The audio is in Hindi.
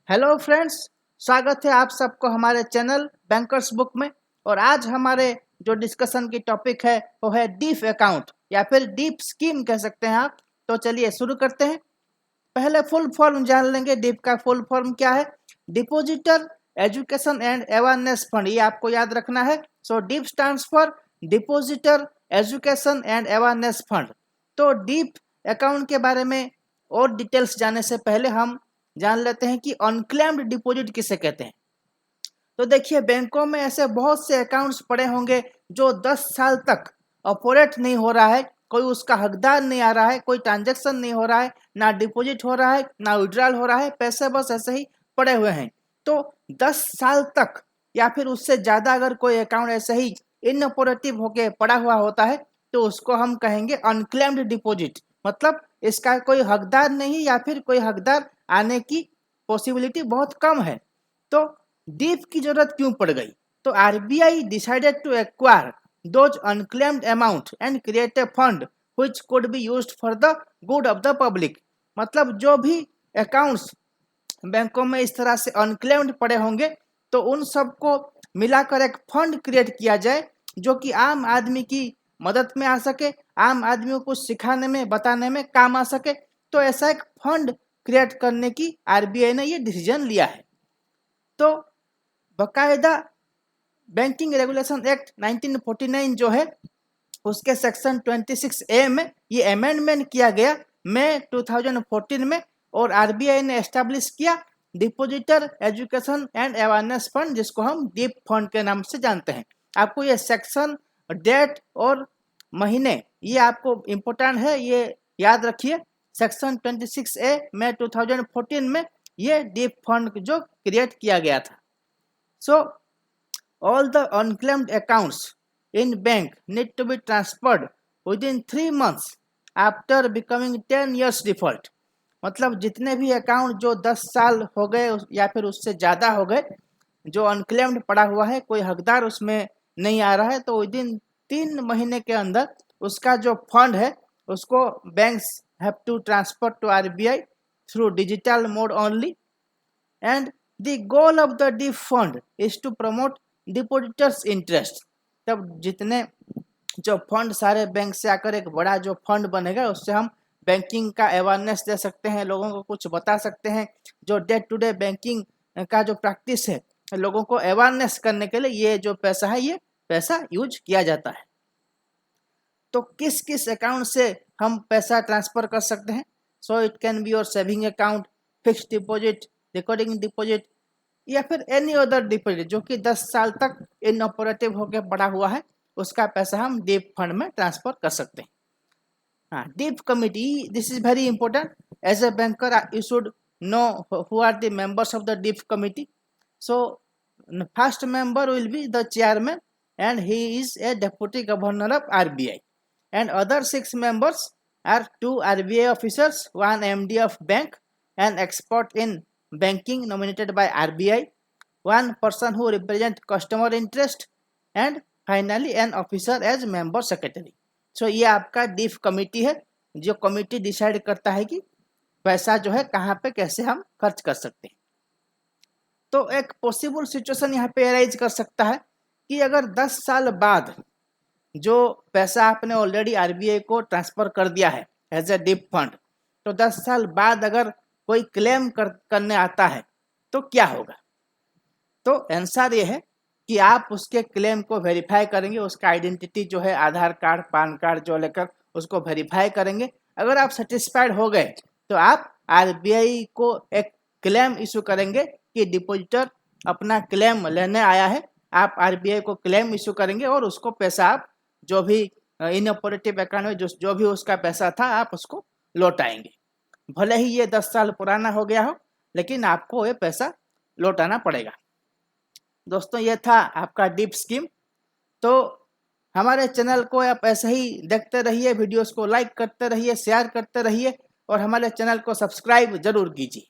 हेलो फ्रेंड्स, स्वागत है आप सबको हमारे चैनल बैंकर्स बुक में। और आज हमारे जो डिस्कशन की टॉपिक है वो है डीप अकाउंट या फिर डीप स्कीम कह सकते हैं आप। तो चलिए शुरू करते हैं। पहले फुल फॉर्म जान लेंगे। डीप का फुल फॉर्म क्या है? Depositor education and awareness fund, ये आपको याद रखना है। So deep stands for depositor education and awareness fund. तो डीप अकाउंट के बारे में और डिटेल्स जानने से पहले हम जान लेते हैं कि अनक्लेम्ड डिपॉजिट किसे कहते हैं। तो देखिए, बैंकों में ऐसे बहुत से अकाउंट्स पड़े होंगे जो 10 साल तक ऑपरेट नहीं हो रहा है, कोई उसका हकदार नहीं आ रहा है, कोई ट्रांजैक्शन नहीं हो रहा है, ना डिपॉजिट हो रहा है ना विड्रॉल हो रहा है, पैसे बस ऐसे ही पड़े हुए हैं। तो 10 साल तक या फिर उससे ज़्यादा अगर कोई अकाउंट ऐसे ही इनऑपरेटिव होके पड़ा हुआ होता है तो उसको हम कहेंगे अनक्लेम्ड डिपॉजिट। मतलब इसका कोई हकदार नहीं या फिर कोई हकदार आने की पॉसिबिलिटी बहुत कम है। तो डीप की जरूरत क्यों पड़ गई? तो RBI decided to acquire those unclaimed amount and create a fund which could be used for the good of the public. मतलब जो भी अकाउंट्स बैंकों में इस तरह से अनक्लेम्ड पड़े होंगे तो उन सबको मिलाकर एक फंड क्रिएट किया जाए जो कि आम आदमी की मदद में आ सके, आम आदमियों को सिखाने में बताने में काम आ सके। तो ऐसा एक फंड क्रिएट करने की आरबीआई ने ये डिसीजन लिया है। तो बकायदा बैंकिंग रेगुलेशन एक्ट 1949 जो है उसके सेक्शन 26A में ये अमेंडमेंट किया गया मई 2014 में। और आरबीआई ने एस्टैब्लिश किया depositor education and awareness fund, जिसको हम डीप फंड के नाम से जानते हैं। आपको ये सेक्शन, डेट और महीने ये आपको इम्पोर्टेंट है, ये याद रखिए। सेक्शन 26A मई 2014 में ये डीप फंड जो क्रिएट किया गया था। सो all the unclaimed accounts in bank need to be transferred within 3 months after becoming 10 years default। मतलब जितने भी अकाउंट जो 10 साल हो गए या फिर उससे ज़्यादा हो गए, जो अनक्लेम्ड पड़ा हुआ है, कोई हकदार उसमें नहीं आ रहा है, तो विद इन 3 महीने के अंदर उसका जो फंड है उसको banks have to transfer to RBI through digital mode only. And the goal of the deep fund is to promote depositors interest. तब जितने जो फंड सारे बैंक से आकर एक बड़ा जो फंड बनेगा उससे हम बैंकिंग का अवेयरनेस दे सकते हैं, लोगों को कुछ बता सकते हैं। जो डे टू डे बैंकिंग का जो प्रैक्टिस है लोगों को अवेयरनेस करने के लिए ये जो पैसा है ये पैसा यूज किया जाता है। तो किस किस अकाउंट से हम पैसा ट्रांसफर कर सकते हैं? So it can be your saving account, fixed deposit, recurring deposit या फिर एनी अदर डिपॉजिट जो कि 10 साल तक इनऑपरेटिव होकर पड़ा हुआ है, उसका पैसा हम डीप फंड में ट्रांसफर कर सकते हैं। हाँ, deep committee, this is very important. As a banker you should know who are the members of the deep committee. So first member will be the chairman and he is a deputy governor of RBI, and other 6 members are 2 RBI officers, 1 MD of bank, an expert in banking nominated by RBI, 1 person who represent customer interest, and finally an officer as member secretary. So ये आपका डीप कमिटी है जो कमिटी डिसाइड करता है कि पैसा जो है कहाँ पे कैसे हम खर्च कर सकते हैं। तो एक पॉसिबल सिचुएशन यहाँ पे अराइज कर सकता है कि अगर 10 साल बाद जो पैसा आपने ऑलरेडी आरबीआई को ट्रांसफर कर दिया है एज ए डीप फंड, तो 10 साल बाद अगर कोई क्लेम करने आता है तो क्या होगा? तो आंसर ये है कि आप उसके क्लेम को वेरीफाई करेंगे, उसका आइडेंटिटी जो है आधार कार्ड पैन कार्ड जो लेकर उसको वेरीफाई करेंगे। अगर आप सेटिस्फाइड हो गए तो आप आरबीआई को एक क्लेम इशू करेंगे कि डिपॉजिटर अपना क्लेम लेने आया है। आप आरबीआई को क्लेम इशू करेंगे और उसको पैसा आप जो भी इनऑपरेटिव अकाउंट में जो भी उसका पैसा था आप उसको लौटाएंगे। भले ही ये 10 साल पुराना हो गया हो लेकिन आपको ये पैसा लौटाना पड़ेगा। दोस्तों, ये था आपका डीप स्कीम। तो हमारे चैनल को आप ऐसे ही देखते रहिए, वीडियोस को लाइक करते रहिए, शेयर करते रहिए और हमारे चैनल को सब्सक्राइब जरूर कीजिए।